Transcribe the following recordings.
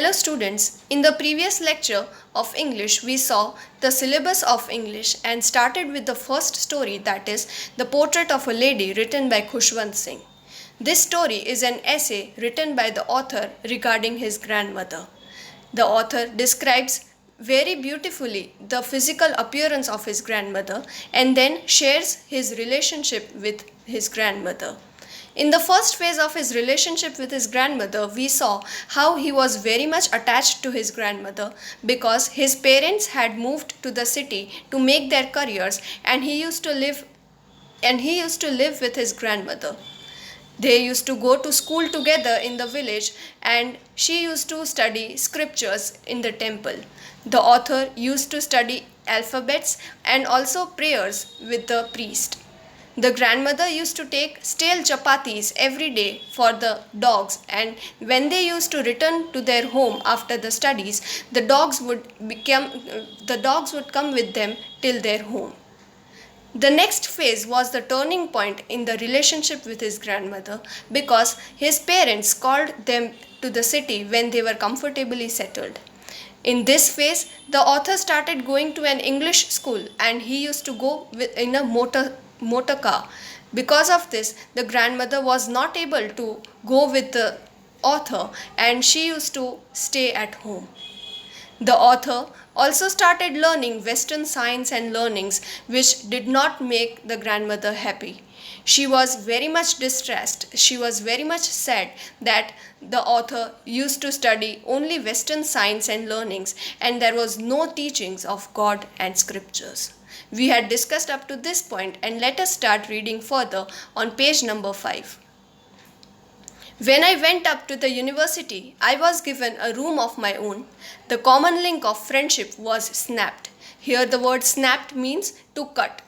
Hello students, in the previous lecture of English we saw the syllabus of English and started with the first story, that is The Portrait of a Lady, written by ch1 Singh. This story is an essay written by the author regarding his grandmother. The author describes very beautifully the physical appearance of his grandmother and then shares his relationship with his grandmother. In the first phase of his relationship with his grandmother, we saw how he was very much attached to his grandmother because his parents had moved to the city to make their careers and he used to live with his grandmother. They used to go to school together in the village and she used to study scriptures in the temple. The author used to study alphabets and also prayers with the priest. The grandmother used to take stale chapatis every day for the dogs, and when they used to return to their home after the studies, the dogs would come with them till their home. The next phase was the turning point in the relationship with his grandmother because his parents called them to the city when they were comfortably settled. In this phase, the author started going to an English school and he used to go in a motor car. Because of this, the grandmother was not able to go with the author and she used to stay at home. The author also started learning Western science and learnings which did not make the grandmother happy. She was very much distressed. She was very much sad that the author used to study only Western science and learnings and there was no teachings of God and scriptures. We had discussed up to this point and let us start reading further on page number 5. When I went up to the university, I was given a room of my own. The common link of friendship was snapped. Here the word snapped means to cut.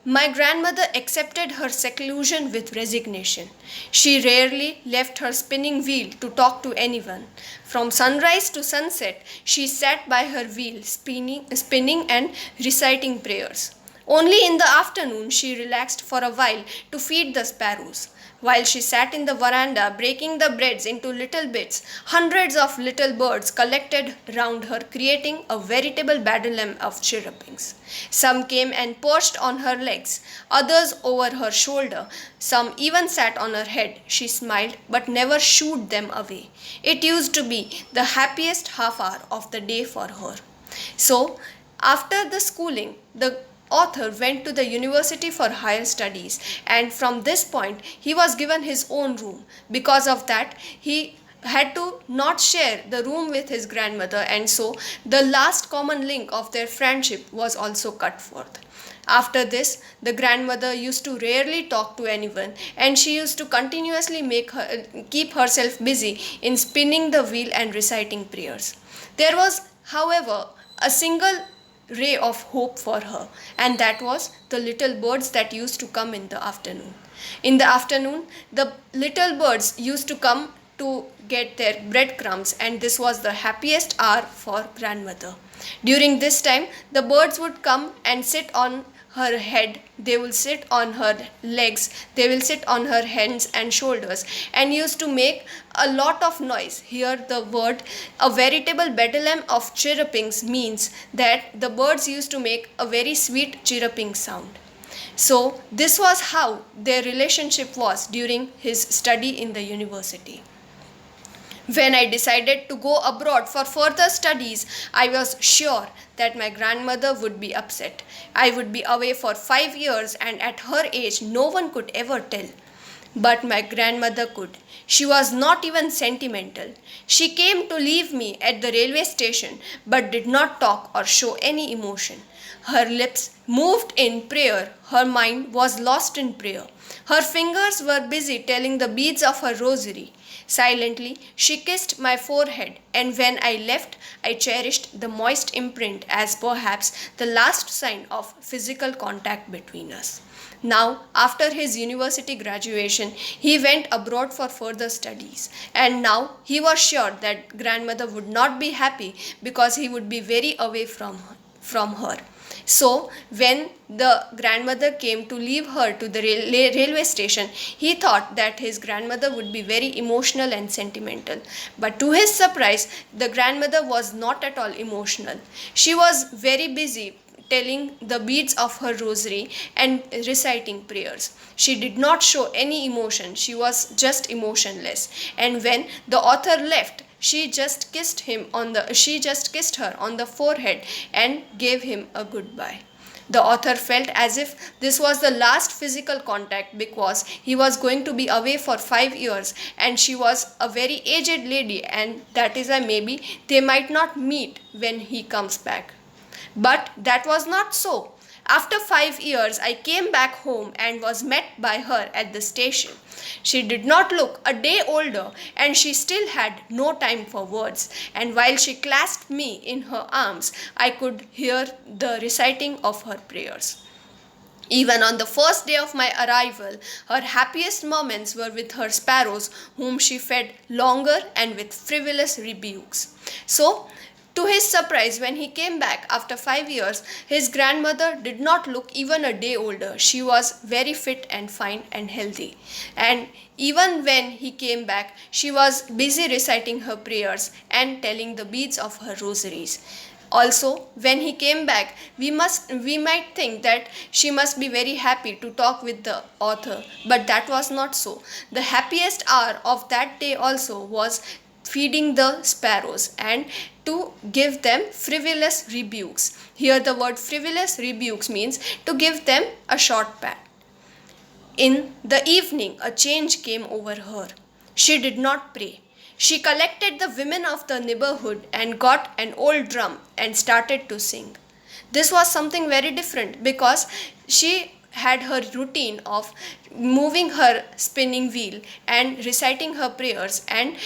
My grandmother accepted her seclusion with resignation. She rarely left her spinning wheel to talk to anyone. From sunrise to sunset, she sat by her wheel, spinning and reciting prayers. Only in the afternoon she relaxed for a while to feed the sparrows. While she sat in the veranda breaking the breads into little bits, hundreds of little birds collected round her, creating a veritable bedlam of chirrupings. Some came and perched on her legs, others over her shoulder, some even sat on her head. She smiled but never shooed them away. It used to be the happiest half hour of the day for her. So, after the schooling, the author went to the university for higher studies and from this point he was given his own room. Because of that, he had to not share the room with his grandmother and so the last common link of their friendship was also cut forth. After this, the grandmother used to rarely talk to anyone and she used to continuously keep herself busy in spinning the wheel and reciting prayers. There was, however, a single ray of hope for her, and that was the little birds that used to come in the afternoon. In the afternoon, the little birds used to come to get their breadcrumbs, and this was the happiest hour for grandmother. During this time, the birds would come and sit on her head, they will sit on her legs, they will sit on her hands and shoulders and used to make a lot of noise. Here the word a veritable bedlam of chirrupings means that the birds used to make a very sweet chirruping sound. So this was how their relationship was during his study in the university. When I decided to go abroad for further studies, I was sure that my grandmother would be upset. I would be away for 5 years and at her age no one could ever tell. But my grandmother could. She was not even sentimental. She came to leave me at the railway station but did not talk or show any emotion. Her lips moved in prayer. Her mind was lost in prayer. Her fingers were busy telling the beads of her rosary. Silently, she kissed my forehead, and when I left, I cherished the moist imprint as perhaps the last sign of physical contact between us. Now, after his university graduation, he went abroad for further studies, and now he was sure that grandmother would not be happy because he would be very away from her. from her. So, when the grandmother came to leave her to the railway station, he thought that his grandmother would be very emotional and sentimental. But to his surprise, the grandmother was not at all emotional. She was very busy telling the beads of her rosary and reciting prayers. She did not show any emotion, she was just emotionless. And when the author left, she just kissed her on the forehead and gave him a goodbye. The author felt as if this was the last physical contact because he was going to be away for 5 years and she was a very aged lady, and that is why maybe they might not meet when he comes back. But that was not so. After 5 years, I came back home and was met by her at the station. She did not look a day older, and she still had no time for words. And while she clasped me in her arms, I could hear the reciting of her prayers. Even on the first day of my arrival, her happiest moments were with her sparrows, whom she fed longer and with frivolous rebukes. So, to his surprise, when he came back after 5 years, his grandmother did not look even a day older. She was very fit and fine and healthy. And even when he came back, she was busy reciting her prayers and telling the beads of her rosaries. Also, when he came back, we might think that she must be very happy to talk with the author, but that was not so. The happiest hour of that day also was feeding the sparrows and to give them frivolous rebukes. Here the word frivolous rebukes means to give them a short pat. In the evening, a change came over her. She did not pray. She collected the women of the neighborhood and got an old drum and started to sing. This was something very different because she had her routine of moving her spinning wheel and reciting her prayers, and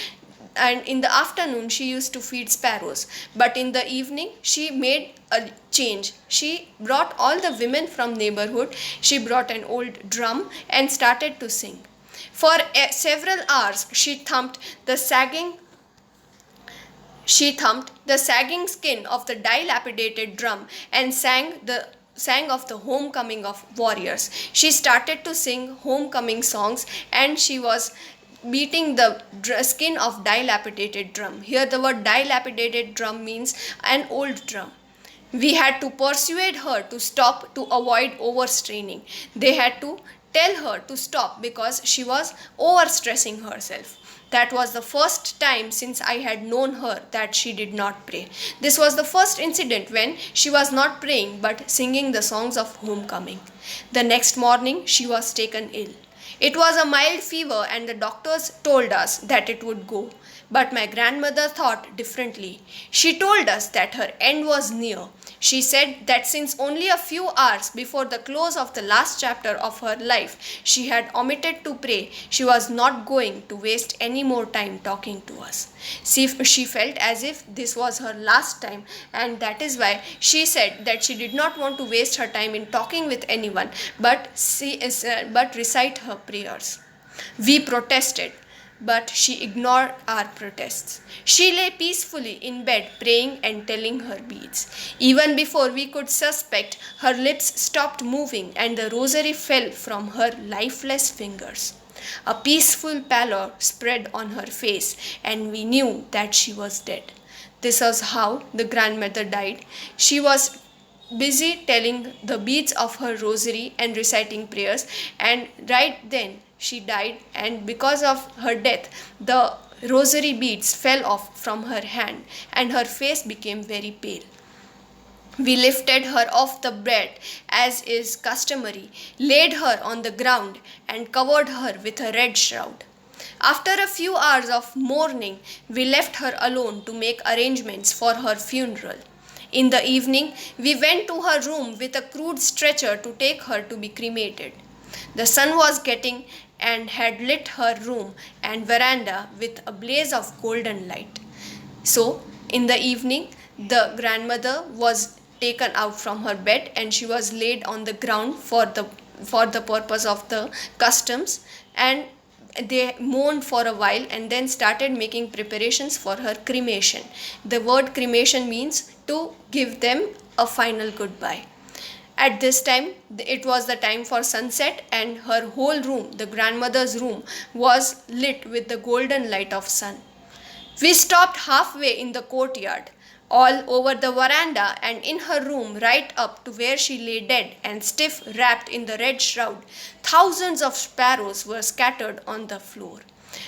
in the afternoon she used to feed sparrows, but in the evening she made a change. She brought all the women from neighborhood, she brought an old drum and started to sing. For several hours she thumped the sagging skin of the dilapidated drum and sang of the homecoming of warriors. She started to sing homecoming songs and she was beating the skin of dilapidated drum. Here the word dilapidated drum means an old drum. We had to persuade her to stop to avoid overstraining. They had to tell her to stop because she was overstressing herself. That was the first time since I had known her that she did not pray. This was the first incident when she was not praying but singing the songs of homecoming. The next morning she was taken ill. It was a mild fever and the doctors told us that it would go. But my grandmother thought differently. She told us that her end was near. She said that since only a few hours before the close of the last chapter of her life she had omitted to pray, she was not going to waste any more time talking to us. She felt as if this was her last time, and that is why she said that she did not want to waste her time in talking with anyone but recite her prayers. We protested, but she ignored our protests. She lay peacefully in bed praying and telling her beads. Even before we could suspect, her lips stopped moving and the rosary fell from her lifeless fingers. A peaceful pallor spread on her face and we knew that she was dead. This was how the grandmother died. She was busy telling the beads of her rosary and reciting prayers, and right then she died, and because of her death the rosary beads fell off from her hand and her face became very pale. We lifted her off the bed as is customary, laid her on the ground and covered her with a red shroud. After a few hours of mourning, we left her alone to make arrangements for her funeral. In the evening, we went to her room with a crude stretcher to take her to be cremated. The sun was getting and had lit her room and veranda with a blaze of golden light. So, in the evening, the grandmother was taken out from her bed and she was laid on the ground for the purpose of the customs, and they mourned for a while and then started making preparations for her cremation. The word cremation means to give them a final goodbye. At this time, it was the time for sunset, and her whole room, the grandmother's room, was lit with the golden light of sun. We stopped halfway in the courtyard, all over the veranda, and in her room, right up to where she lay dead and stiff wrapped in the red shroud. Thousands of sparrows were scattered on the floor.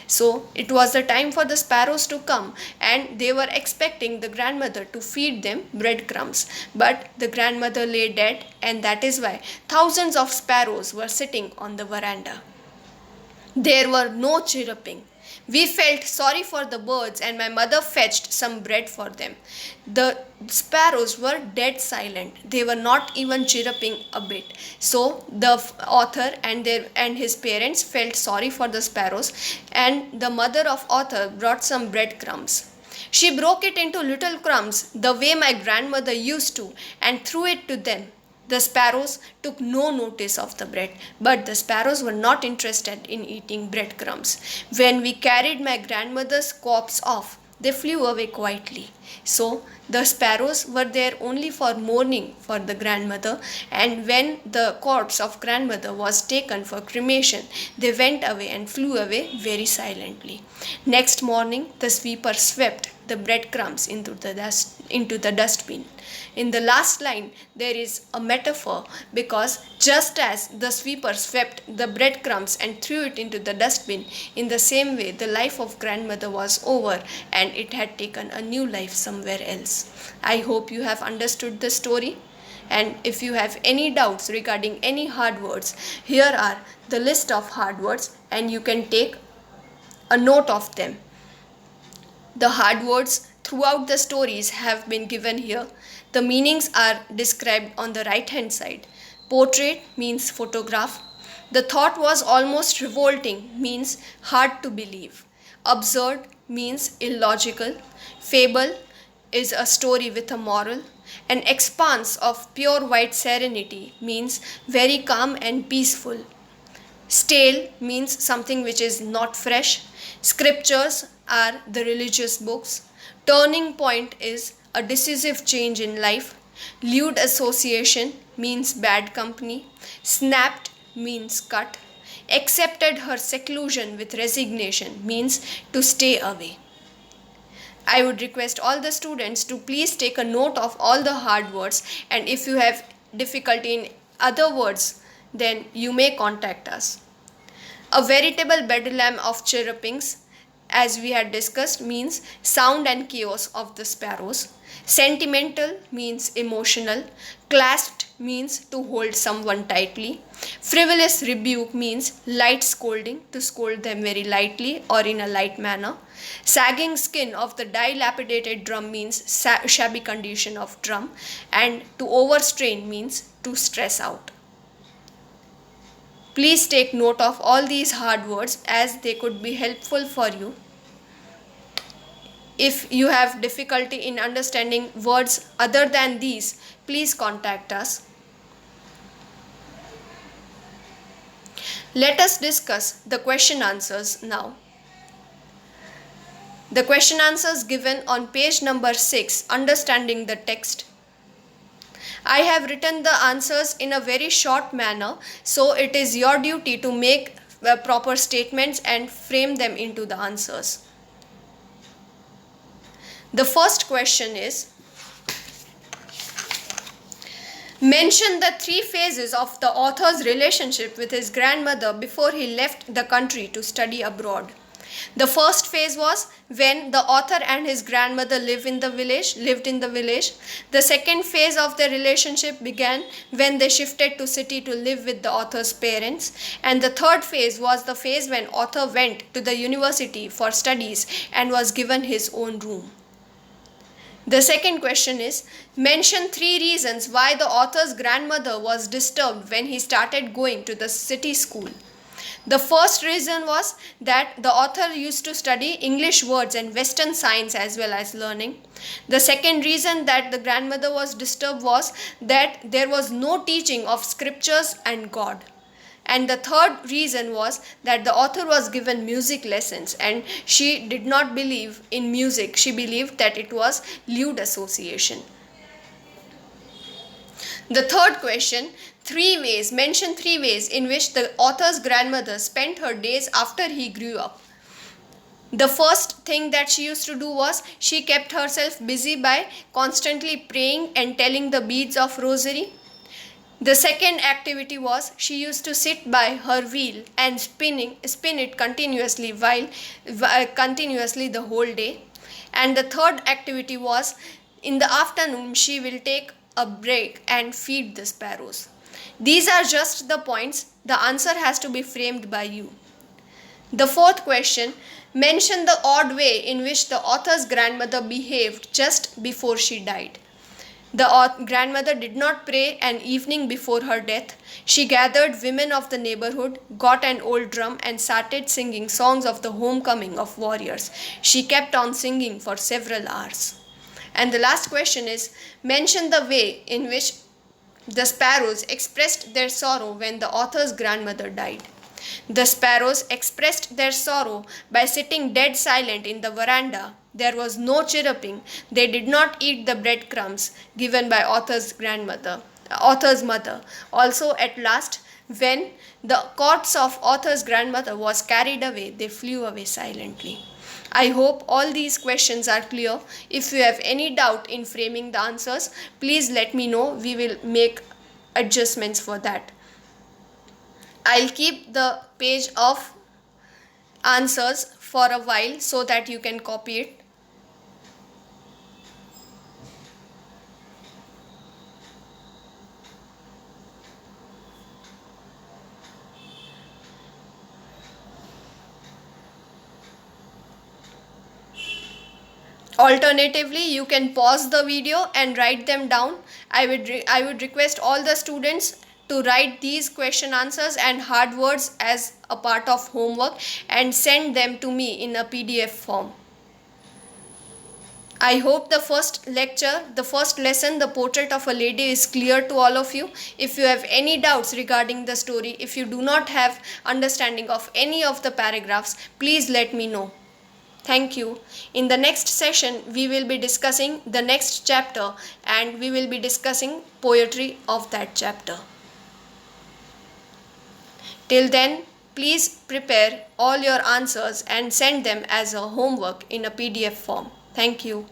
So it was the time for the sparrows to come, and they were expecting the grandmother to feed them breadcrumbs. But the grandmother lay dead, and that is why thousands of sparrows were sitting on the veranda. There were no chirruping. We felt sorry for the birds, and my mother fetched some bread for them. The sparrows were dead silent. They were not even chirruping a bit. So the author and his parents felt sorry for the sparrows, and the mother of author brought some breadcrumbs. She broke it into little crumbs the way my grandmother used to and threw it to them. The sparrows took no notice of the bread, but the sparrows were not interested in eating breadcrumbs. When we carried my grandmother's corpse off, they flew away quietly. So the sparrows were there only for mourning for the grandmother, and when the corpse of grandmother was taken for cremation, they went away and flew away very silently. Next morning, the sweeper swept the breadcrumbs into the dustbin. In the last line, there is a metaphor, because just as the sweeper swept the breadcrumbs and threw it into the dustbin, in the same way the life of grandmother was over and it had taken a new life somewhere else. I hope you have understood the story. And if you have any doubts regarding any hard words, here are the list of hard words, and you can take a note of them. The hard words throughout the stories have been given here. The meanings are described on the right hand side. Portrait means photograph. The thought was almost revolting means hard to believe. Absurd means illogical. Fable is a story with a moral. An expanse of pure white serenity means very calm and peaceful. Stale means something which is not fresh. Scriptures are the religious books. Turning point is a decisive change in life. Lewd association means bad company. Snapped means cut. Accepted her seclusion with resignation means to stay away. I would request all the students to please take a note of all the hard words, and if you have difficulty in other words, then you may contact us. A veritable bedlam of chirrupings, as we had discussed, means sound and chaos of the sparrows. Sentimental means emotional. Clasped means to hold someone tightly. Frivolous rebuke means light scolding, to scold them very lightly or in a light manner. Sagging skin of the dilapidated drum means shabby condition of drum, and to overstrain means to stress out. Please take note of all these hard words, as they could be helpful for you. If you have difficulty in understanding words other than these, please contact us. Let us discuss the question answers now. The question answers given on page number 6, understanding the text. I have written the answers in a very short manner, so it is your duty to make proper statements and frame them into the answers. The first question is, mention the 3 phases of the author's relationship with his grandmother before he left the country to study abroad. The first phase was when the author and his grandmother lived in the village. The second phase of their relationship began when they shifted to city to live with the author's parents. And the third phase was the phase when author went to the university for studies and was given his own room. The second question is, mention 3 reasons why the author's grandmother was disturbed when he started going to the city school. The first reason was that the author used to study English words and Western science as well as learning. The second reason that the grandmother was disturbed was that there was no teaching of scriptures and God. And the third reason was that the author was given music lessons and she did not believe in music. She believed that it was lewd association. The third question, mention three ways in which the author's grandmother spent her days after he grew up. The first thing that she used to do was she kept herself busy by constantly praying and telling the beads of rosary. The second activity was she used to sit by her wheel and spin it continuously the whole day. And the third activity was in the afternoon she will take a break and feed the sparrows. These are just the points. The answer has to be framed by you. The fourth question, mention the odd way in which the author's grandmother behaved just before she died. The grandmother did not pray an evening before her death. She gathered women of the neighborhood, got an old drum, and started singing songs of the homecoming of warriors. She kept on singing for several hours. And the last question is, mention the way in which the sparrows expressed their sorrow when the author's grandmother died. The sparrows expressed their sorrow by sitting dead silent in the veranda. There was no chirruping. They did not eat the breadcrumbs given by author's mother. Also, at last, when the corpse of author's grandmother was carried away, they flew away silently. I hope all these questions are clear. If you have any doubt in framing the answers, please let me know. We will make adjustments for that. I'll keep the page of answers for a while so that you can copy it. Alternatively, you can pause the video and write them down. I would request all the students to write these question answers and hard words as a part of homework and send them to me in a PDF form. I hope the first lesson, The Portrait of a Lady, is clear to all of you. If you have any doubts regarding the story, if you do not have understanding of any of the paragraphs, please let me know. Thank you. In the next session, we will be discussing the next chapter and we will be discussing poetry of that chapter. Till then, please prepare all your answers and send them as a homework in a PDF form. Thank you.